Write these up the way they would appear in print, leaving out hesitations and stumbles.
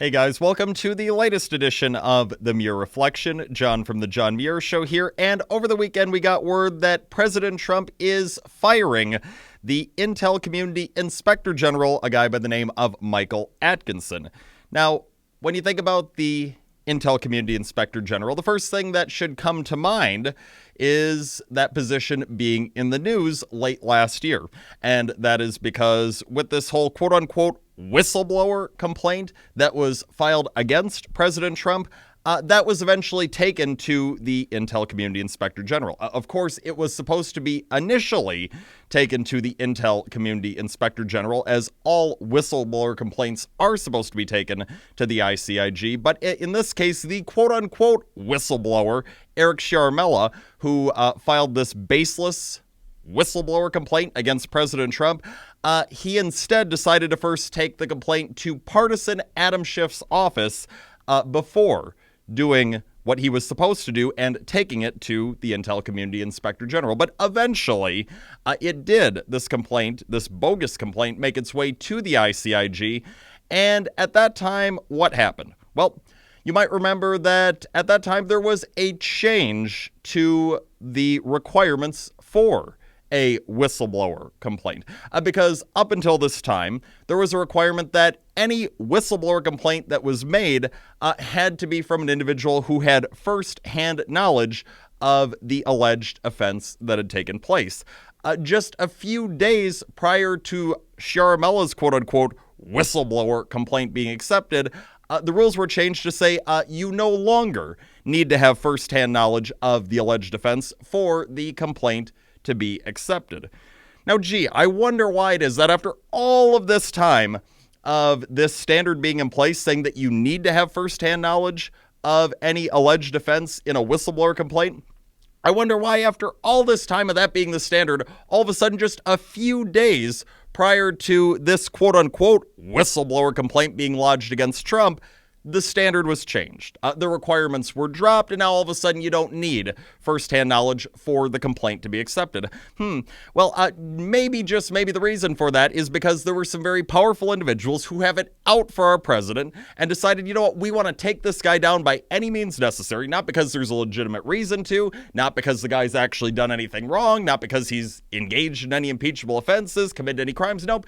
Hey guys, welcome to the latest edition of the Muir Reflection. John from the John Muir Show here, and over the weekend we got word that President Trump is firing the Intel Community Inspector General, a guy by the name of Michael Atkinson. Now, when you think about the Intel Community Inspector General, the first thing that should come to mind is that position being in the news late last year. And that is because with this whole quote-unquote whistleblower complaint that was filed against President Trump, that was eventually taken to the Intel Community Inspector General. Of course, it was supposed to be initially taken to the Intel Community Inspector General, as all whistleblower complaints are supposed to be taken to the ICIG. But in this case, the quote-unquote whistleblower, Eric Sciaramella, who filed this baseless whistleblower complaint against President Trump, he instead decided to first take the complaint to partisan Adam Schiff's office before doing what he was supposed to do and taking it to the Intel Community Inspector General. But eventually, it did, this complaint, this bogus complaint, make its way to the ICIG. And at that time, what happened? Well, you might remember that at that time there was a change to the requirements for a whistleblower complaint, because up until this time, there was a requirement that any whistleblower complaint that was made had to be from an individual who had first-hand knowledge of the alleged offense that had taken place. Just a few days prior to Sciaramella's quote-unquote whistleblower complaint being accepted, the rules were changed to say you no longer need to have first-hand knowledge of the alleged offense for the complaint to be accepted. Now, I wonder why it is that after all of this time of this standard being in place, saying that you need to have firsthand knowledge of any alleged offense in a whistleblower complaint, I wonder why after all this time of that being the standard, all of a sudden just a few days prior to this quote-unquote whistleblower complaint being lodged against Trump, the standard was changed. The requirements were dropped, and now all of a sudden you don't need first-hand knowledge for the complaint to be accepted. Well, maybe, just maybe the reason for that is because there were some very powerful individuals who have it out for our president and decided, you know what, we want to take this guy down by any means necessary, not because there's a legitimate reason to, not because the guy's actually done anything wrong, not because he's engaged in any impeachable offenses, committed any crimes, nope,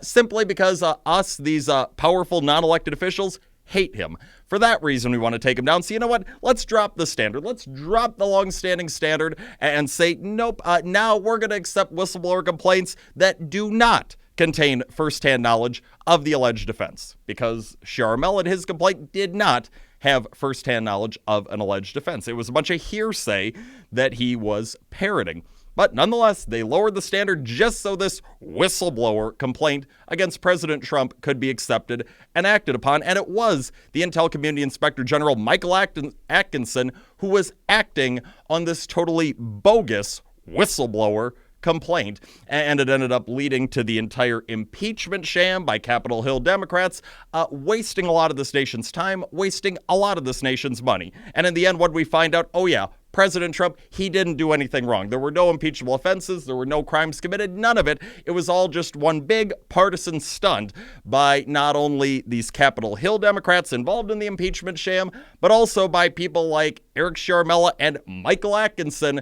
simply because us, these powerful non-elected officials, hate him. For that reason, we want to take him down. So you know what? Let's drop the standard. Let's drop the long-standing standard and say, nope, now we're going to accept whistleblower complaints that do not contain first-hand knowledge of the alleged offense, because Sciaramella in his complaint did not have first-hand knowledge of an alleged offense. It was a bunch of hearsay that he was parroting. But nonetheless, they lowered the standard just so this whistleblower complaint against President Trump could be accepted and acted upon. And it was the Intel Community Inspector General Michael Atkinson who was acting on this totally bogus whistleblower complaint. And it ended up leading to the entire impeachment sham by Capitol Hill Democrats, wasting a lot of this nation's time, wasting a lot of this nation's money. And in the end, what did we find out? Oh yeah, President Trump, he didn't do anything wrong. There were no impeachable offenses. There were no crimes committed. None of it. It was all just one big partisan stunt by not only these Capitol Hill Democrats involved in the impeachment sham, but also by people like Eric Sciaramella and Michael Atkinson,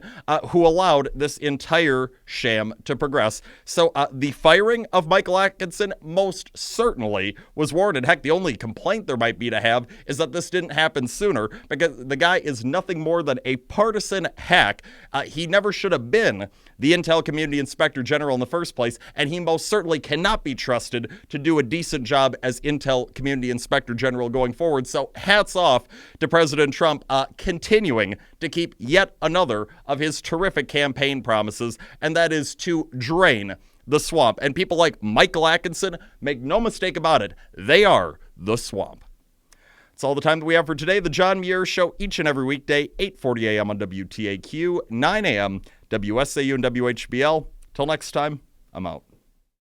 who allowed this entire sham to progress. So the firing of Michael Atkinson most certainly was warranted. Heck, the only complaint there might be to have is that this didn't happen sooner, because the guy is nothing more than a partisan hack. He never should have been the Intel Community Inspector General in the first place, and he most certainly cannot be trusted to do a decent job as Intel Community Inspector General going forward. So hats off to President Trump continuing to keep yet another of his terrific campaign promises, and that is to drain the swamp. And people like Michael Atkinson, make no mistake about it, they are the swamp. That's all the time that we have for today. The John Muir Show each and every weekday, 8:40 a.m. on WTAQ, 9 a.m. WSAU and WHBL. Till next time, I'm out.